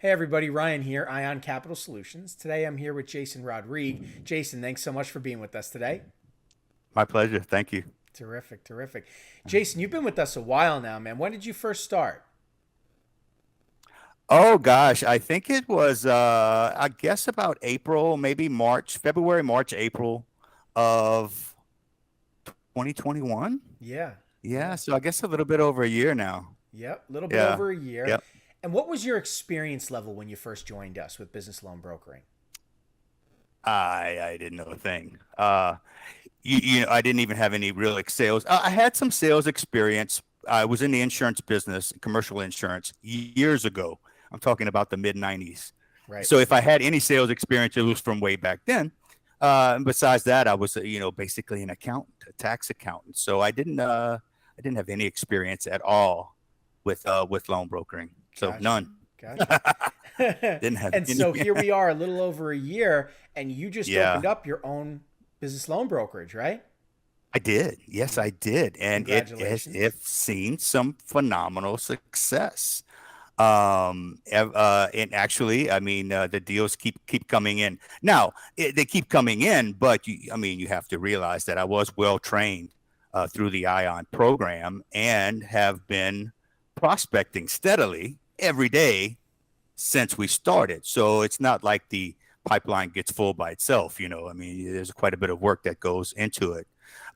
Hey everybody, Ryan here, Ion Capital Solutions. Today I'm here with Jason Rodrigue. Jason, thanks so much for being with us today. My pleasure. Thank you. Terrific, terrific. Jason, you've been with us a while now, man. When did you first start? Oh gosh, I think it was I guess about April, maybe March, February, March, April of 2021. Yeah, Yeah, yeah, so I guess a little bit over a year now. yep, a little bit Yeah. over a year. Yep. And what was your experience level when you first joined us with business loan brokering? I didn't know a thing. I didn't even have any real sales. I had some sales experience. I was in the insurance business, commercial insurance, years ago. I'm talking about the mid 90s. Right. So if I had any sales experience, it was from way back then. And besides that, I was, basically an accountant, a tax accountant. So I didn't have any experience at all with loan brokering. So Gotcha, none. gotcha. Didn't have And any. so here we are, a little over a year, and you just Yeah. opened up your own business loan brokerage, right? I did. Yes, I did. And Congratulations. it's seen some phenomenal success. And actually, I mean, the deals keep coming in. Now, they keep coming in, but you have to realize that I was well trained through the Ion program and have been prospecting steadily every day since we started. So it's not like the pipeline gets full by itself. I mean, there's quite a bit of work that goes into it.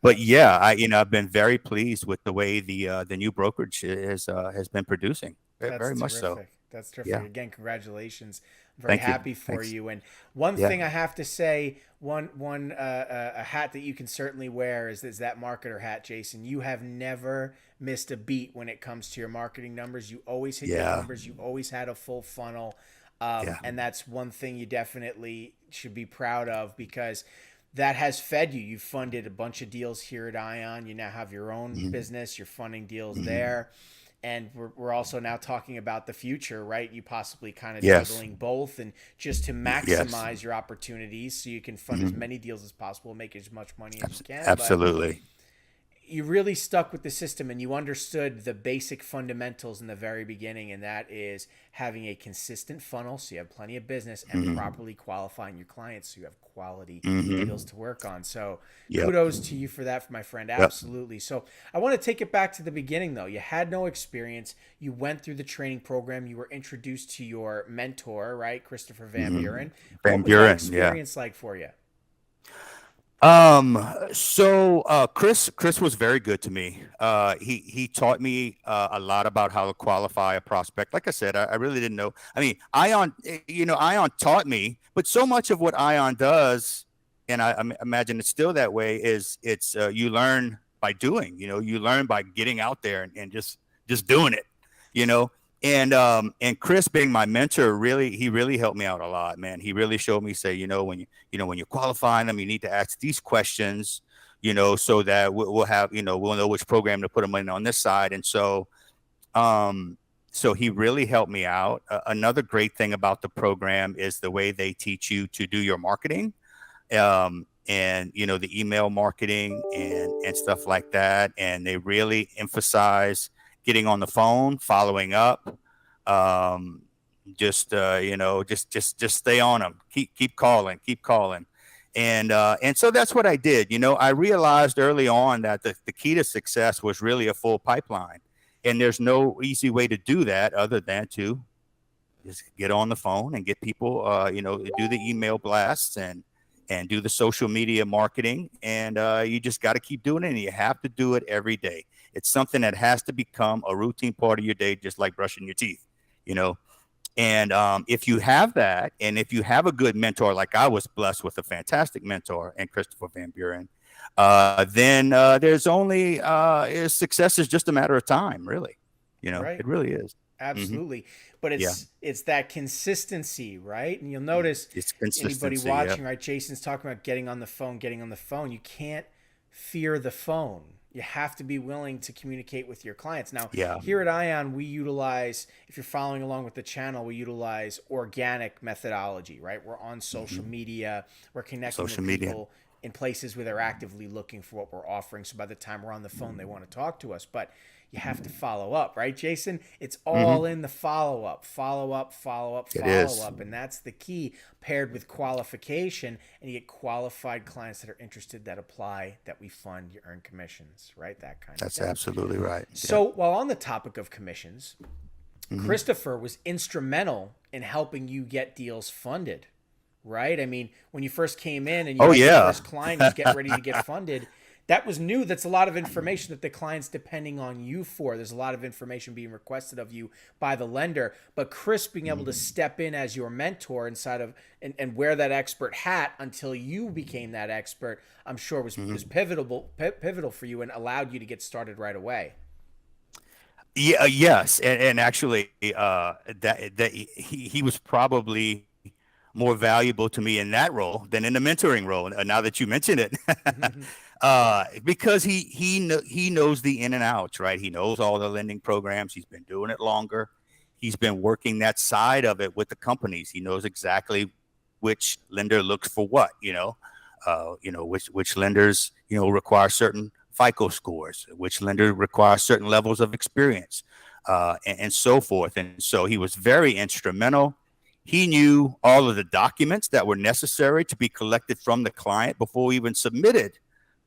But yeah, Absolutely. I've been very pleased with the way the new brokerage has been producing. Very, That's very much so. terrific. That's terrific. Yeah. Again, congratulations. I'm very Thank you. happy for Thanks. you. And one Yeah. thing I have to say, a hat that you can certainly wear is that marketer hat, Jason. You have never missed a beat when it comes to your marketing numbers. You always hit your Yeah. numbers. You always had a full funnel, Yeah. and that's one thing you definitely should be proud of because that has fed you. You've funded a bunch of deals here at Ion. You now have your own Hmm. business. You're funding deals Hmm. there, and we're also now talking about the future, right? You possibly kind of Yes. juggling both and just to Yes. maximize your opportunities so you can fund as Hmm. many deals as possible, make as much money as you can. But Absolutely. you really stuck with the system and you understood the basic fundamentals in the very beginning, and that is having a consistent funnel so you have plenty of business and Hmm. properly qualifying your clients so you have quality deals Hmm. to work on. So Yep. kudos to you for that, my friend. Yep. Absolutely. So I want to take it back to the beginning though. You had no experience. You went through the training program. You were introduced to your mentor, right? Christopher Van Hmm. Buren. What Van was that Buren. Yeah. experience like for you? Chris was very good to me. He taught me a lot about how to qualify a prospect. Like I said, I really didn't know. I mean, Ion taught me, but so much of what Ion does, and I imagine it's still that way, is it's you learn by doing. You learn by getting out there and just doing it. You know, and Chris being my mentor, he really helped me out a lot, man. He really showed me, say, when you're qualifying them, you need to ask these questions, so that we'll have, we'll know which program to put them in on this side. And um, so he really helped me out. Another great thing about the program is the way they teach you to do your marketing, and the email marketing and stuff like that. And they really emphasize getting on the phone, following up, um, just stay on them, keep calling, and so that's what I did. I realized early on that the key to success was really a full pipeline, and there's no easy way to do that other than to just get on the phone and get people, do the email blasts and do the social media marketing, and you just got to keep doing it, and you have to do it every day. It's something that has to become a routine part of your day, just like brushing your teeth, you know. And if you have that, and if you have a good mentor, like I was blessed with a fantastic mentor and Christopher Van Buren, then there's only success is just a matter of time, really. Right. It really is. Hmm. Absolutely. But Yeah. it's that consistency, right? And you'll notice It's anybody consistency. Yep. watching, right? Jason's talking about getting on the phone, getting on the phone. You can't fear the phone. You have to be willing to communicate with your clients. Now, Yeah. here at Ion, we utilize, if you're following along with the channel, we utilize organic methodology, right? We're on social Hmm. media, we're connecting with Social media. people in places where they're actively looking for what we're offering. So by the time we're on the phone, they want to talk to us. But you have to follow up, right, Jason? It's all in the follow up, follow up, follow up, It follow is. up. And that's the key, paired with qualification. And you get qualified clients that are interested, that apply, that we fund, you earn commissions, right? That kind of That's thing. absolutely right. So while on the topic of commissions, Mm-hmm. Christopher was instrumental in helping you get deals funded, right? I mean, when you first came in and you Oh had your yeah. first client who's getting ready to get funded, that was new. That's a lot of information that the client's depending on you for. There's a lot of information being requested of you by the lender. But Chris being able to step in as your mentor inside of and wear that expert hat until you became that expert, I'm sure was pivotal for you and allowed you to get started right away. Yeah, yes, and actually, that he was probably more valuable to me in that role than in the mentoring role. Now that you mention it, because he knows the in and outs, right? He knows all the lending programs. He's been doing it longer. He's been working that side of it with the companies. He knows exactly which lender looks for what. Which lenders require certain FICO scores, which lender requires certain levels of experience, and so forth. And so he was very instrumental. He knew all of the documents that were necessary to be collected from the client before we even submitted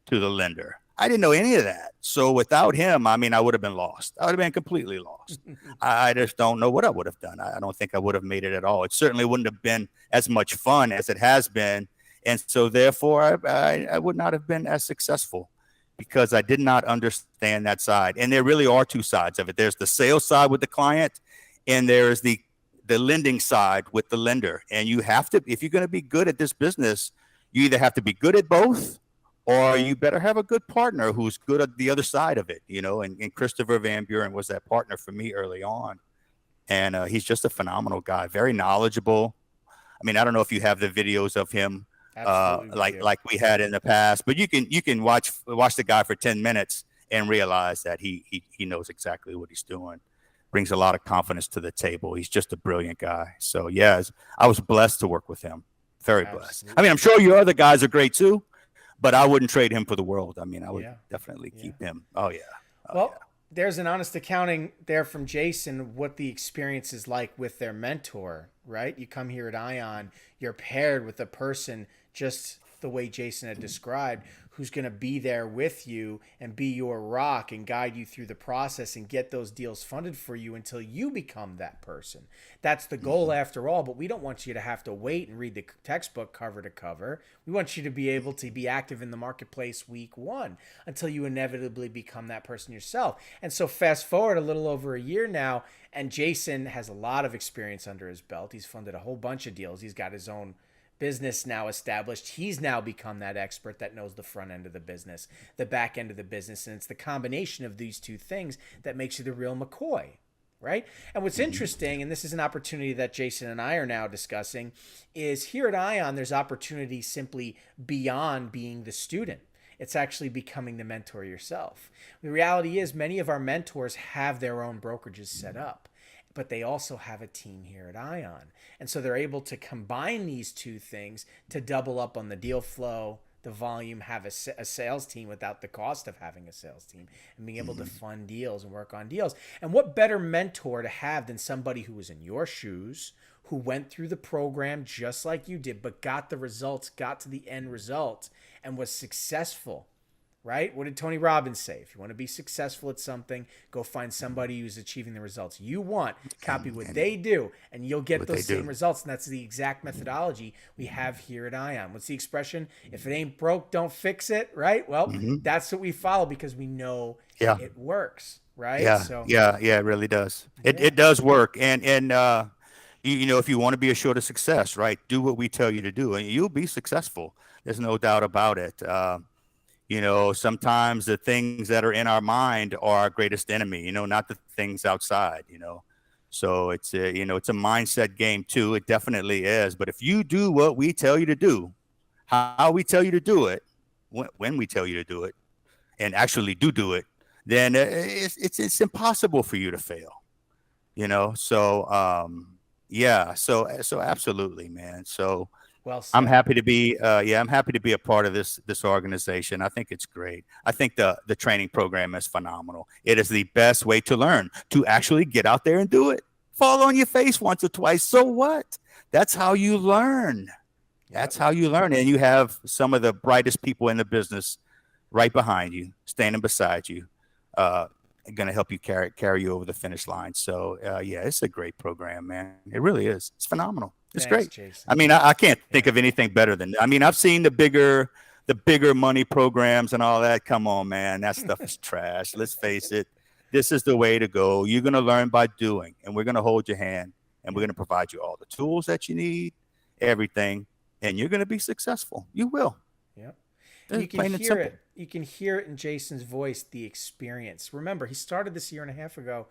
to the lender. I didn't know any of that. So without him, I mean, I would have been lost. I would have been completely lost. I just don't know what I would have done. I don't think I would have made it at all. It certainly wouldn't have been as much fun as it has been. And so therefore, I would not have been as successful, because I did not understand that side. And there really are two sides of it. There's the sales side with the client, and there's the lending side with the lender. And you have to, if you're going to be good at this business, you either have to be good at both, or you better have a good partner who's good at the other side of it, and Christopher Van Buren was that partner for me early on. And he's just a phenomenal guy, very knowledgeable. I mean, I don't know if you have the videos of him like we had in the past, but you can watch the guy for 10 minutes and realize that he knows exactly what he's doing. Brings a lot of confidence to the table. He's just a brilliant guy. So yes, I was blessed to work with him. Very blessed. I mean, I'm sure your other guys are great too, but I wouldn't trade him for the world. I mean, I would definitely keep him. Oh yeah. Well, there's an honest accounting there from Jason, what the experience is like with their mentor, right? You come here at Ion, you're paired with a person just the way Jason had described, who's going to be there with you and be your rock and guide you through the process and get those deals funded for you until you become that person. That's the goal after all, but we don't want you to have to wait and read the textbook cover to cover. We want you to be able to be active in the marketplace week one until you inevitably become that person yourself. And so fast forward a little over a year now, and Jason has a lot of experience under his belt. He's funded a whole bunch of deals. He's got his own business now established. He's now become that expert that knows the front end of the business, the back end of the business. And it's the combination of these two things that makes you the real McCoy, right? And what's interesting, and this is an opportunity that Jason and I are now discussing, is here at Ion, there's opportunity simply beyond being the student. It's actually becoming the mentor yourself. The reality is many of our mentors have their own brokerages set up, but they also have a team here at Ion. And so they're able to combine these two things to double up on the deal flow, the volume, have a sales team without the cost of having a sales team, and being able to fund deals and work on deals. And what better mentor to have than somebody who was in your shoes, who went through the program just like you did, but got the results, got to the end result, and was successful. Right? What did Tony Robbins say? If you want to be successful at something, go find somebody who's achieving the results you want, copy what they do, and you'll get those same results. And that's the exact methodology we have here at Ion. What's the expression? If it ain't broke, don't fix it, right? Well, that's what we follow because we know it works, right? Yeah, so, it really does. It does work. And if you want to be assured of success, right, do what we tell you to do, and you'll be successful. There's no doubt about it. Sometimes the things that are in our mind are our greatest enemy, not the things outside, So it's a mindset game too. It definitely is. But if you do what we tell you to do, how we tell you to do it, when we tell you to do it, and actually do it, then it's impossible for you to fail, So, so absolutely, man. So Well I'm said. happy to be, I'm happy to be a part of this organization. I think it's great. I think the training program is phenomenal. It is the best way to learn, to actually get out there and do it. Fall on your face once or twice. So what? That's how you learn. Yep. That's how you learn. And you have some of the brightest people in the business right behind you, standing beside you, uh, going to help you carry you over the finish line. So yeah, it's a great program, man. It really is. It's phenomenal. It's Thanks, great. Jason. I mean, I can't think Yeah. of anything better than. I mean, I've seen the bigger money programs and all that. Come on, man, that stuff is trash. Let's face it. This is the way to go. You're going to learn by doing, and we're going to hold your hand, and we're going to provide you all the tools that you need, everything, and you're going to be successful. You will. Yep. And It's plain and simple. You can hear it in Jason's voice, the experience. Remember, he started this year and a half ago,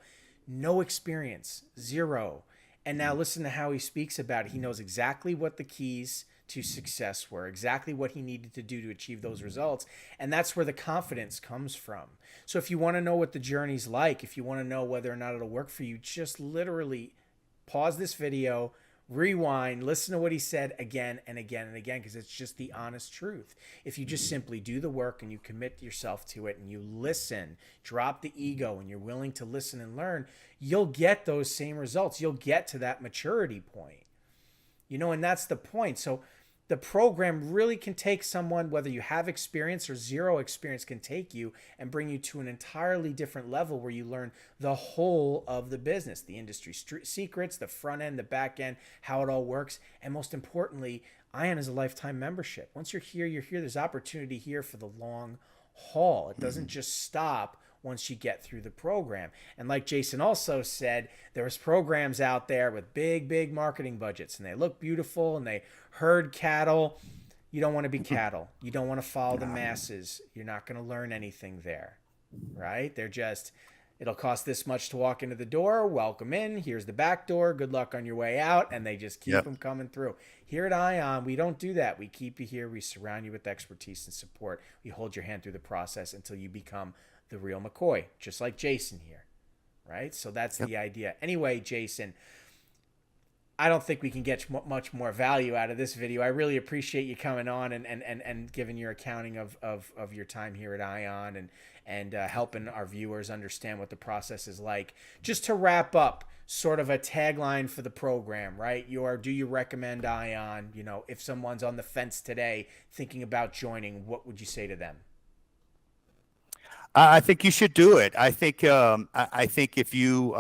no experience, zero. And now listen to how he speaks about it. He knows exactly what the keys to success were, exactly what he needed to do to achieve those results. And that's where the confidence comes from. So if you want to know what the journey's like, if you want to know whether or not it'll work for you, just literally pause this video, rewind, listen to what he said again and again and again, because it's just the honest truth. If you just simply do the work and you commit yourself to it and you listen, drop the ego, and you're willing to listen and learn, you'll get those same results. You'll get to that maturity point. And that's the point. So the program really can take someone, whether you have experience or zero experience, can take you and bring you to an entirely different level where you learn the whole of the business, the industry secrets, the front end, the back end, how it all works. And most importantly, Ion is a lifetime membership. Once you're here, you're here. There's opportunity here for the long haul. It doesn't just stop once you get through the program. And like Jason also said, there's programs out there with big marketing budgets, and they look beautiful and they herd cattle. You don't want to be cattle. You don't want to follow the masses. You're not going to learn anything there, right? It'll cost this much to walk into the door. Welcome in. Here's the back door. Good luck on your way out. And they just keep them coming through. Here at Ion, we don't do that. We keep you here. We surround you with expertise and support. We hold your hand through the process until you become the real McCoy, just like Jason here, right? So that's the idea. Anyway, Jason, I don't think we can get much more value out of this video. I really appreciate you coming on and giving your accounting of your time here at Ion and helping our viewers understand what the process is like. Just to wrap up, sort of a tagline for the program, right? Do you recommend Ion? If someone's on the fence today thinking about joining, what would you say to them? I think you should do it. I think if you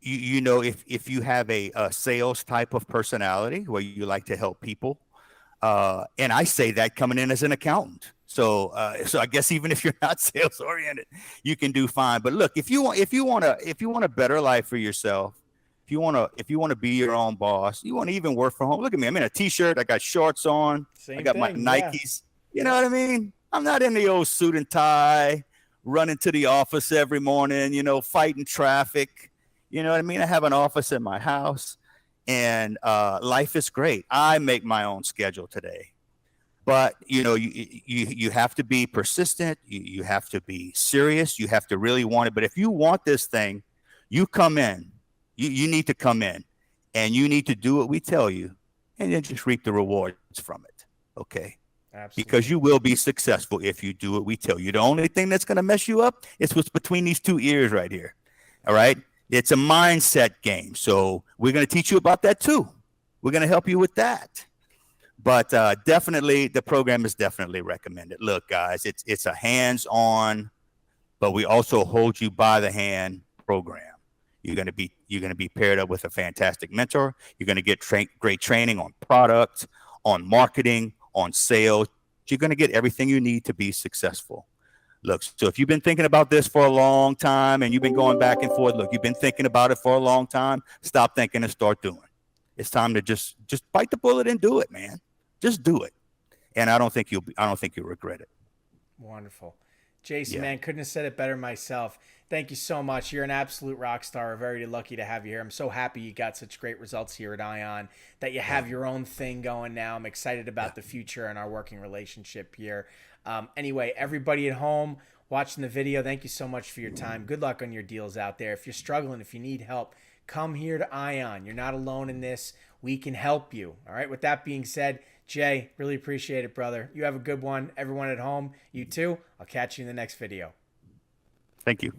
if you have a sales type of personality where you like to help people, and I say that coming in as an accountant. So I guess even if you're not sales oriented, you can do fine. But look, if you want a better life for yourself, if you want to be your own boss, you want to even work from home. Look at me. I'm in a t-shirt. I got shorts on. I got my Nikes. You know what I mean? I'm not in the old suit and tie, running to the office every morning, fighting traffic. You know what I mean? I have an office in my house, and life is great. I make my own schedule today. But, you have to be persistent. You have to be serious. You have to really want it. But if you want this thing, you come in. You need to come in, and you need to do what we tell you, and then just reap the rewards from it. Okay? Absolutely. Because you will be successful if you do what we tell you. The only thing that's going to mess you up is what's between these two ears right here. All right. It's a mindset game. So we're going to teach you about that too. We're going to help you with that. But definitely, the program is definitely recommended. Look, guys, it's a hands-on, but we also hold you by the hand program. You're going to be paired up with a fantastic mentor. You're going to get great training on product, on marketing, on sales. You're going to get everything you need to be successful. Look, so if you've been thinking about this for a long time and you've been going back and forth, you've been thinking about it for a long time, stop thinking and start doing. It's time to just bite the bullet and do it, man. Just do it. And I don't think you'll regret it. Wonderful. Jason, man, couldn't have said it better myself. Thank you so much. You're an absolute rock star. We're very lucky to have you here. I'm so happy you got such great results here at Ion, that you have your own thing going now. I'm excited about the future and our working relationship here. Anyway, everybody at home watching the video, thank you so much for your time. Good luck on your deals out there. If you're struggling, if you need help, come here to Ion. You're not alone in this. we can help you. All right. With that being said, Jay, really appreciate it, brother. You have a good one. Everyone at home, you too. I'll catch you in the next video. Thank you.